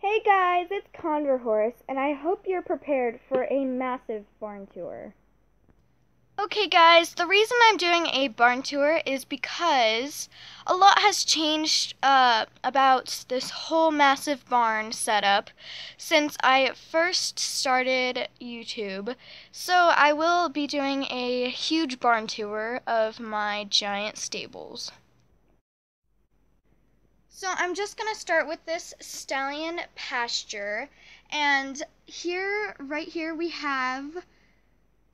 Hey guys, it's Condor Horse, and I hope you're prepared for a massive barn tour. Okay guys, the reason I'm doing a barn tour is because a lot has changed about this whole massive barn setup since I first started YouTube. So I will be doing a huge barn tour of my giant stables. So I'm just going to start with this stallion pasture, and right here we have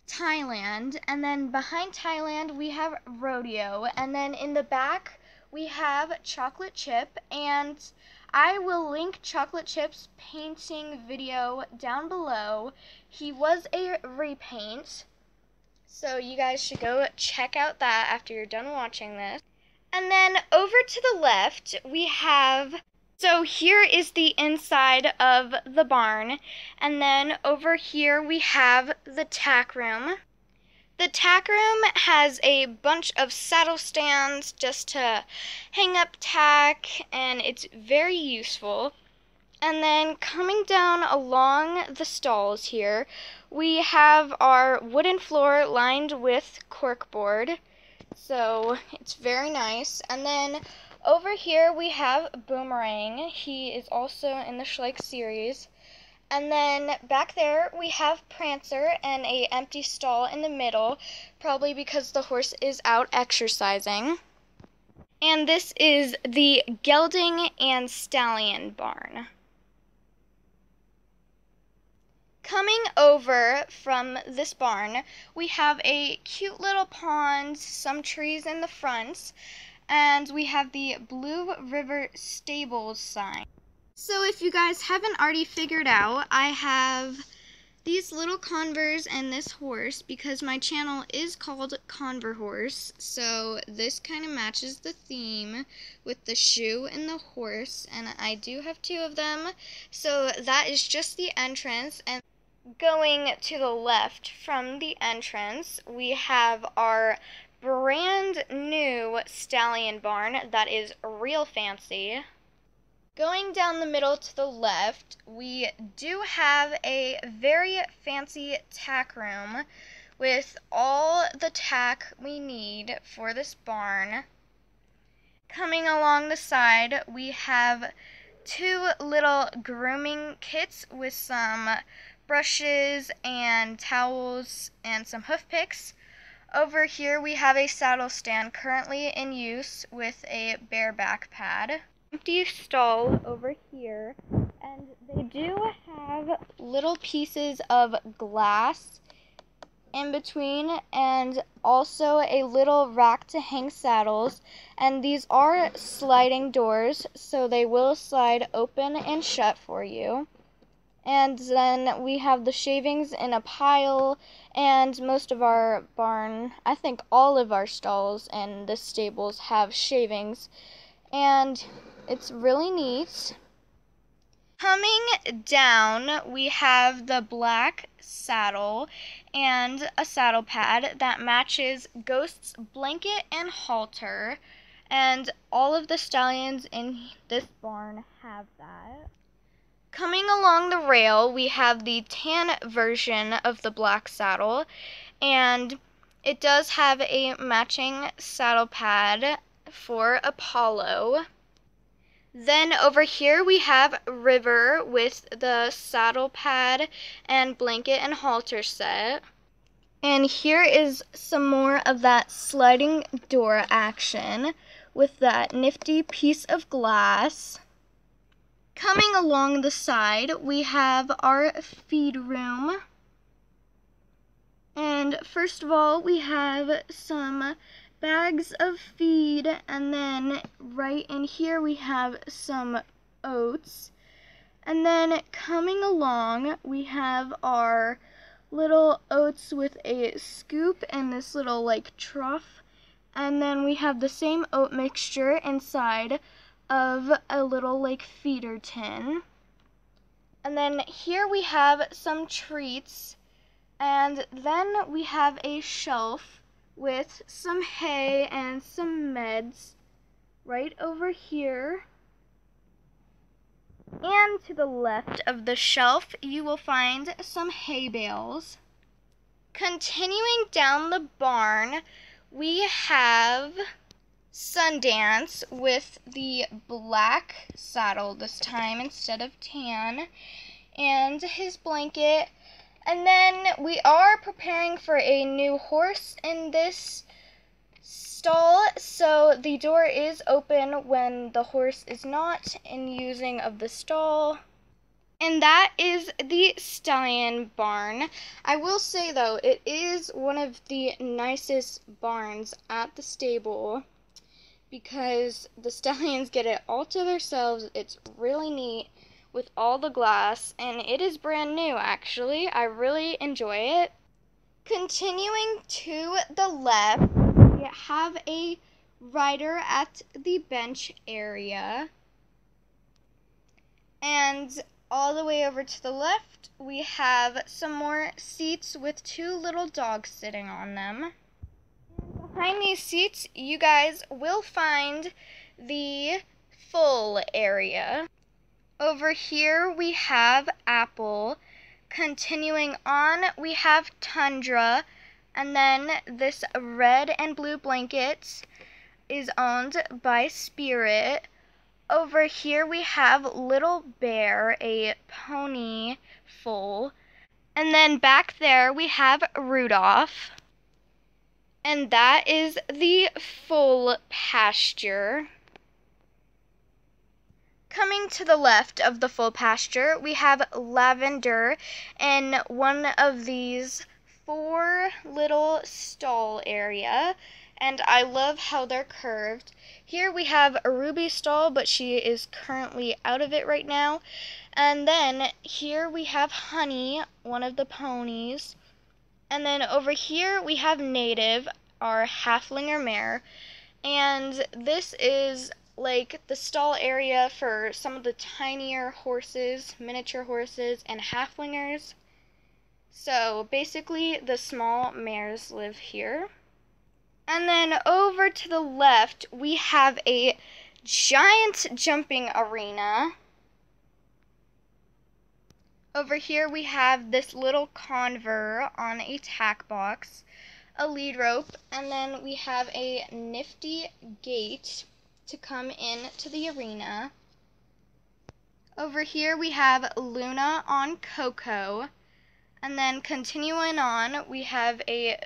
Thailand, and then behind Thailand we have Rodeo, and then in the back we have Chocolate Chip, and I will link Chocolate Chip's painting video down below. He was a repaint, so you guys should go check out that after you're done watching this. And then over to the left, so here is the inside of the barn, and then over here we have the tack room. The tack room has a bunch of saddle stands just to hang up tack, and it's very useful. And then coming down along the stalls here, we have our wooden floor lined with corkboard. So it's very nice. And then over here we have Boomerang. He is also in the Schleich series. And then back there we have Prancer and a empty stall in the middle, probably because the horse is out exercising. And this is the gelding and stallion barn. Coming over from this barn, we have a cute little pond, some trees in the front, and we have the Blue River Stables sign. So if you guys haven't already figured out, I have these little convers and this horse because my channel is called Conver Horse, so this kind of matches the theme with the shoe and the horse, and I do have two of them. So that is just the entrance, and going to the left from the entrance, we have our brand new stallion barn that is real fancy. Going down the middle to the left, we do have a very fancy tack room with all the tack we need for this barn. Coming along the side, we have two little grooming kits with some brushes and towels and some hoof picks. Over here we have a saddle stand currently in use with a bareback pad. Empty stall over here, and they do have little pieces of glass in between and also a little rack to hang saddles, and these are sliding doors, so they will slide open and shut for you. And then we have the shavings in a pile, and most of our barn, I think all of our stalls and the stables have shavings, and it's really neat. Coming down, we have the black saddle and a saddle pad that matches Ghost's blanket and halter, and all of the stallions in this barn have that. Coming along the rail, we have the tan version of the black saddle, and it does have a matching saddle pad for Apollo. Then over here we have River with the saddle pad and blanket and halter set. And here is some more of that sliding door action with that nifty piece of glass. Coming along the side, we have our feed room. And first of all, we have some bags of feed, and then right in here we have some oats. And then coming along, we have our little oats with a scoop and this little like trough. And then we have the same oat mixture inside of a little like feeder tin. And then here we have some treats, and then we have a shelf with some hay and some meds right over here. And to the left of the shelf, you will find some hay bales. Continuing down the barn, we have Sundance with the black saddle this time instead of tan, and his blanket. And then we are preparing for a new horse in this stall, so the door is open when the horse is not in using of the stall. And that is the stallion barn. I will say though, it is one of the nicest barns at the stable because the stallions get it all to themselves. It's really neat with all the glass, and it is brand new actually. I really enjoy it. Continuing to the left, we have a rider at the bench area. And all the way over to the left, we have some more seats with two little dogs sitting on them. Behind these seats, you guys will find the full area. Over here, we have Apple. Continuing on, we have Tundra, and then this red and blue blanket is owned by Spirit. Over here we have Little Bear, a pony foal, and then back there we have Rudolph, and that is the full pasture. Coming to the left of the full pasture, we have Lavender in one of these 4 little stall area, and I love how they're curved. Here we have a Ruby stall, but she is currently out of it right now. And then here we have Honey, one of the ponies. And then over here we have Native, our halflinger mare, and this is like the stall area for some of the tinier horses, miniature horses, and halflingers. So basically the small mares live here. And then over to the left we have a giant jumping arena. Over here we have this little conver on a tack box, a lead rope, and then we have a nifty gate to come in to the arena. Over here we have Luna on Coco, and then continuing on we have a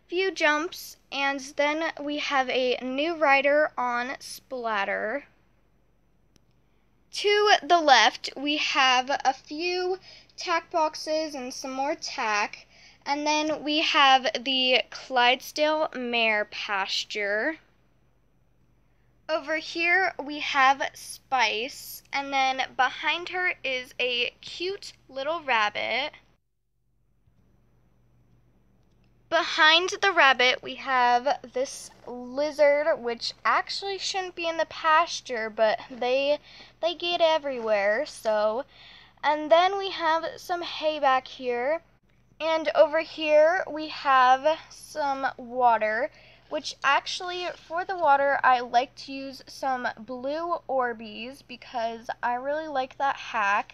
few jumps, and then we have a new rider on Splatter. To the left we have a few tack boxes and some more tack, and then we have the Clydesdale mare pasture. Over here we have Spice, and then behind her is a cute little rabbit. Behind the rabbit we have this lizard, which actually shouldn't be in the pasture, but they get everywhere, so. And then we have some hay back here, and over here we have some water, which actually for the water I like to use some blue Orbeez because I really like that hack.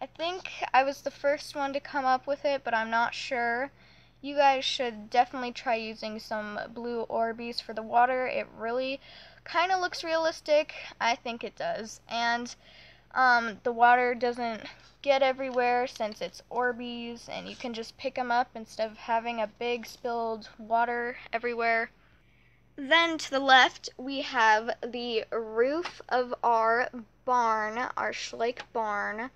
I think I was the first one to come up with it, but I'm not sure. You guys should definitely try using some blue Orbeez for the water. It really kind of looks realistic. I think it does. And the water doesn't get everywhere since it's Orbeez, and you can just pick them up instead of having a big spilled water everywhere. Then to the left we have the roof of our barn, our Schleich barn,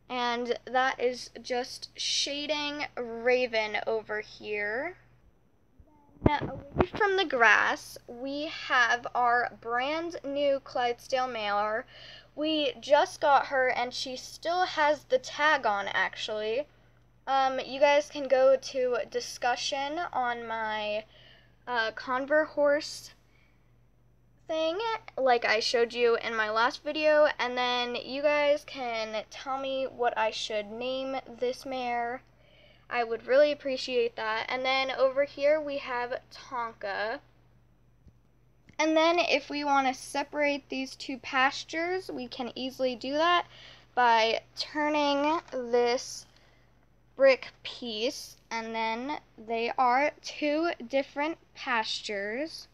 and that is just shading Raven over here. Then away from the grass we have our brand new Clydesdale mare. We just got her and she still has the tag on actually. You guys can go to discussion on my conver horse thing like I showed you in my last video, and then you guys can tell me what I should name this mare. I would really appreciate that. And then over here we have Tonka, And then if we want to separate these two pastures, we can easily do that by turning this brick piece, and then they are two different pastures.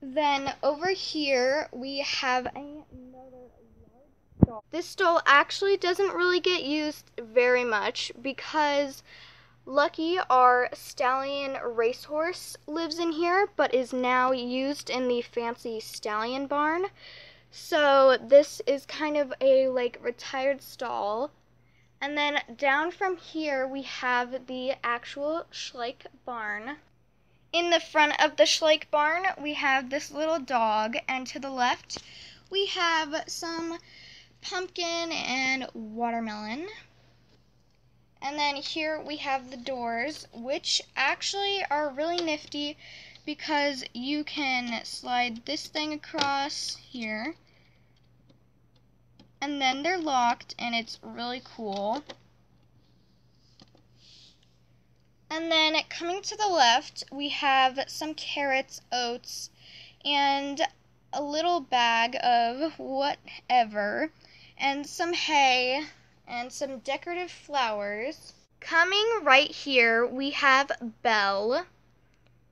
Then over here we have another large stall. This stall actually doesn't really get used very much because Lucky, our stallion racehorse, lives in here, but is now used in the fancy stallion barn. So this is kind of a retired stall. And then down from here we have the actual Schleich barn. In the front of the Schleich barn we have this little dog, and to the left we have some pumpkin and watermelon. And then here we have the doors, which actually are really nifty because you can slide this thing across here, and then they're locked, and it's really cool. And then coming to the left, we have some carrots, oats, and a little bag of whatever, and some hay, and some decorative flowers. Coming right here, we have Belle.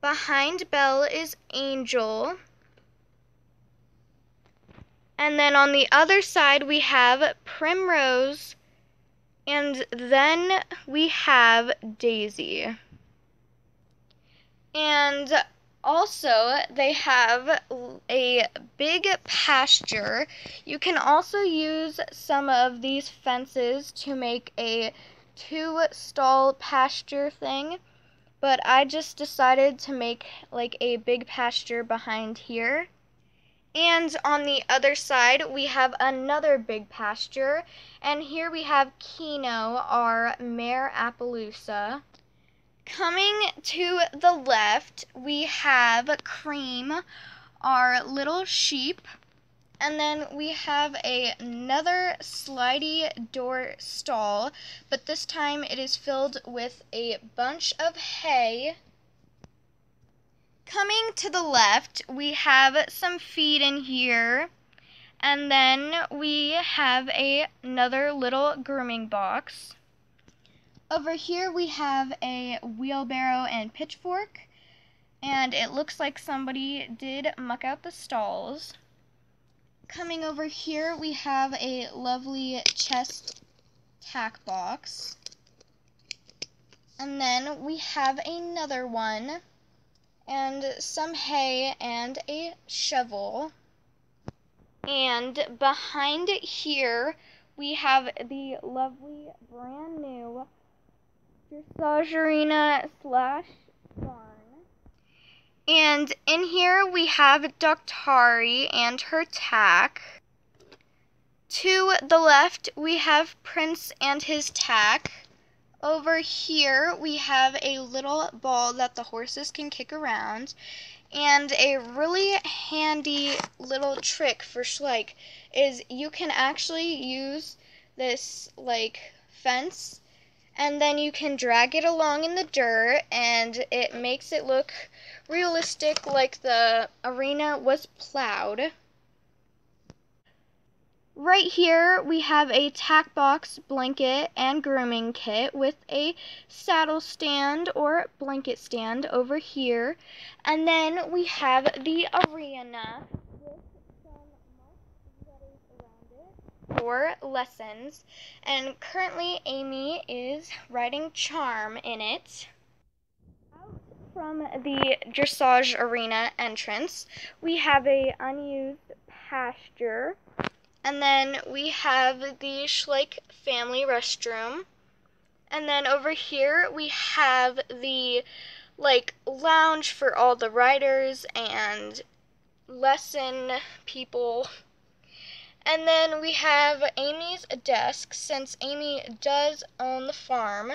Behind Belle is Angel. And then on the other side, we have Primrose. And then we have Daisy. And also, they have a big pasture. You can also use some of these fences to make a two-stall pasture thing, but I just decided to make a big pasture behind here. And on the other side, we have another big pasture, and here we have Kino, our mare Appaloosa. Coming to the left, we have Cream, our little sheep, and then we have another slidey door stall, but this time it is filled with a bunch of hay. Coming to the left, we have some feed in here, and then we have another little grooming box. Over here we have a wheelbarrow and pitchfork, and it looks like somebody did muck out the stalls. Coming over here we have a lovely chest tack box, and then we have another one, and some hay and a shovel. And behind it here we have the lovely brand new dressage arena / barn. And in here we have Doctari and her tack. To the left we have Prince and his tack. Over here we have a little ball that the horses can kick around. And a really handy little trick for Schleich is you can actually use this fence, and then you can drag it along in the dirt, and it makes it look realistic, like the arena was plowed. Right here we have a tack box, blanket, and grooming kit with a saddle stand or blanket stand over here. And then we have the arena with some marked letters around it for lessons. And currently Amy is riding Charm in it. Out from the dressage arena entrance, we have a unused pasture. And then we have the Schleich family restroom. And then over here we have the lounge for all the riders and lesson people. And then we have Amy's desk, since Amy does own the farm.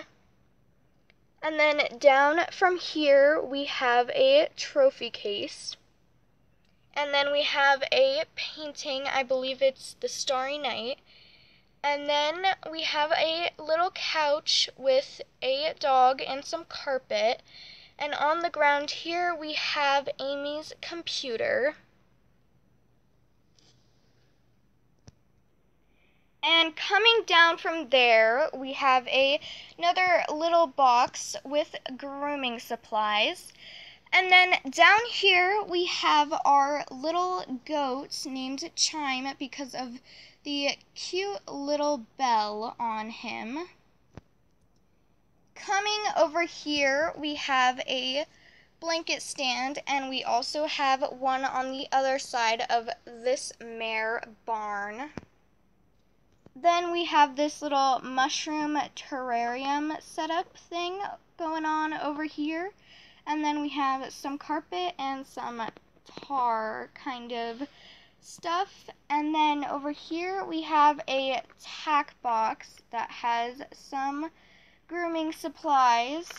And then down from here we have a trophy case. And then we have a painting, I believe it's the Starry Night. And then we have a little couch with a dog and some carpet. And on the ground here we have Amy's computer. And coming down from there, we have another little box with grooming supplies. And then down here we have our little goat named Chime because of the cute little bell on him. Coming over here we have a blanket stand, and we also have one on the other side of this mare barn. Then we have this little mushroom terrarium setup thing going on over here. And then we have some carpet and some tar kind of stuff. And then over here we have a tack box that has some grooming supplies.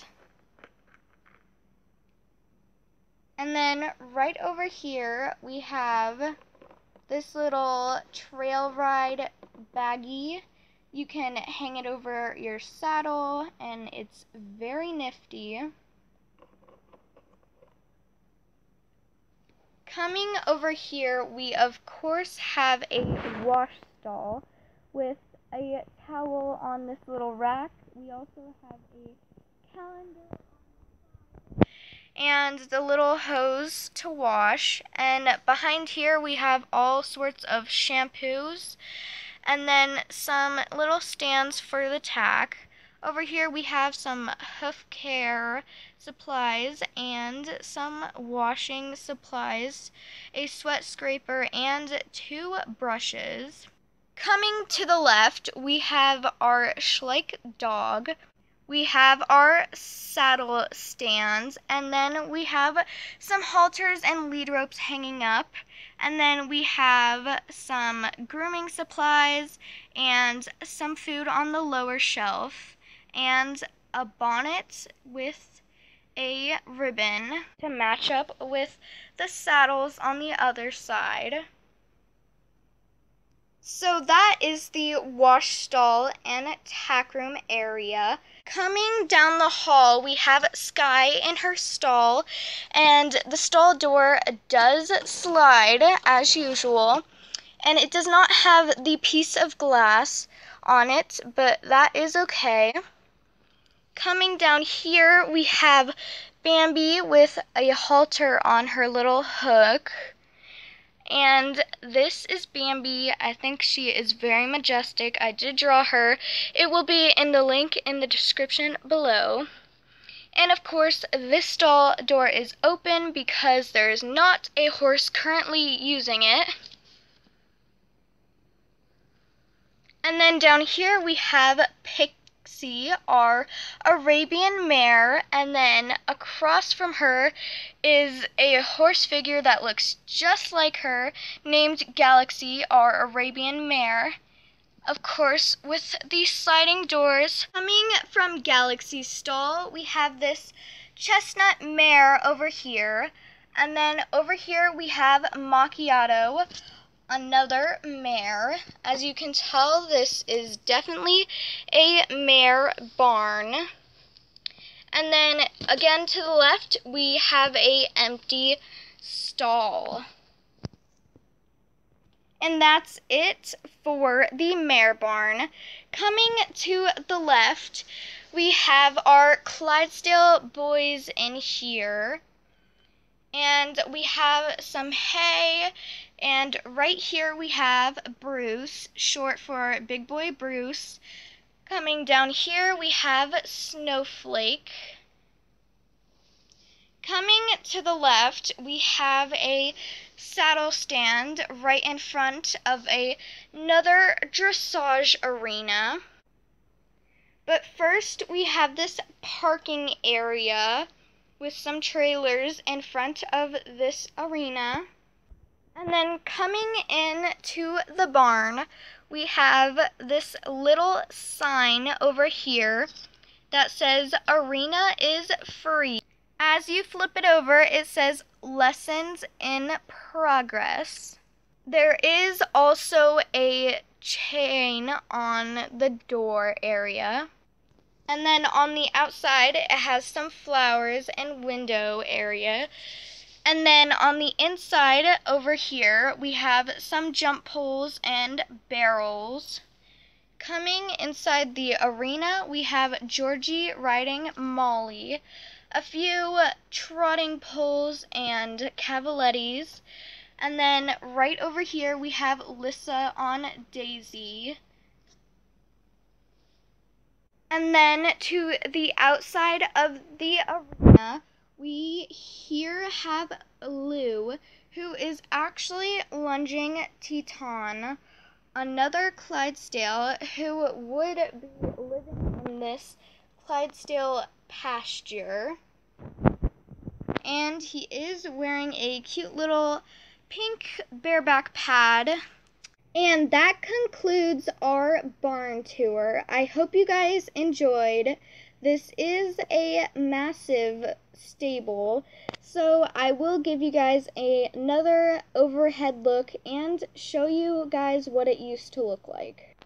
And then right over here we have this little trail ride baggie. You can hang it over your saddle and it's very nifty. Coming over here, we of course have a wash stall with a towel on this little rack. We also have a calendar and the little hose to wash. And behind here we have all sorts of shampoos and then some little stands for the tack. Over here we have some hoof care supplies and some washing supplies, a sweat scraper, and 2 brushes. Coming to the left, we have our Schleich dog. We have our saddle stands, and then we have some halters and lead ropes hanging up, and then we have some grooming supplies and some food on the lower shelf, and a bonnet with a ribbon to match up with the saddles on the other side. So that is the wash stall and tack room area. Coming down the hall, we have Sky in her stall, and the stall door does slide as usual, and it does not have the piece of glass on it, but that is okay. Coming down here, we have Bambi with a halter on her little hook. And this is Bambi. I think she is very majestic. I did draw her. It will be in the link in the description below. And of course, this stall door is open because there is not a horse currently using it. And then down here we have Pixie, our Arabian mare, and then across from her is a horse figure that looks just like her, named Galaxy, our Arabian mare. Of course, with these sliding doors. Coming from Galaxy's stall, we have this chestnut mare over here, and then over here we have Macchiato, another mare. As you can tell, this is definitely a mare barn. And then again to the left, we have a empty stall. And that's it for the mare barn. Coming to the left, we have our Clydesdale boys in here. And we have some hay, and right here we have Bruce, short for Big Boy Bruce. Coming down here we have Snowflake. Coming to the left we have a saddle stand right in front of another dressage arena. But first we have this parking area with some trailers in front of this arena. And then coming in to the barn, we have this little sign over here that says arena is free. As you flip it over, it says lessons in progress. There is also a chain on the door area. And then on the outside, it has some flowers and window area. And then on the inside over here, we have some jump poles and barrels. Coming inside the arena, we have Georgie riding Molly, a few trotting poles and cavalettis, and then right over here we have Lissa on Daisy. And then to the outside of the arena, we here have Lou, who is actually lunging Teton, another Clydesdale who would be living in this Clydesdale pasture. And he is wearing a cute little pink bareback pad. And that concludes our barn tour. I hope you guys enjoyed. This is a massive stable, so I will give you guys another overhead look and show you guys what it used to look like.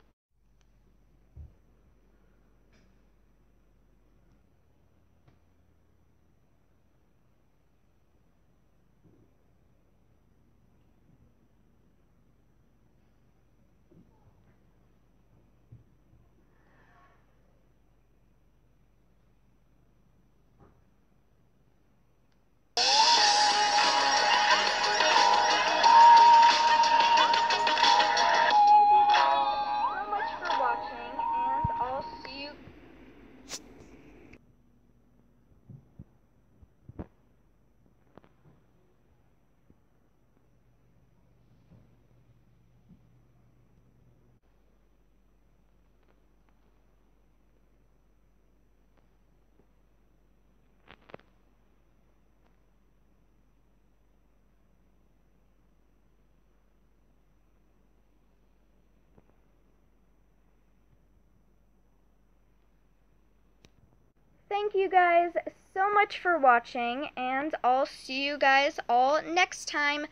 Thank you guys so much for watching, and I'll see you guys all next time.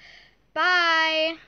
Bye!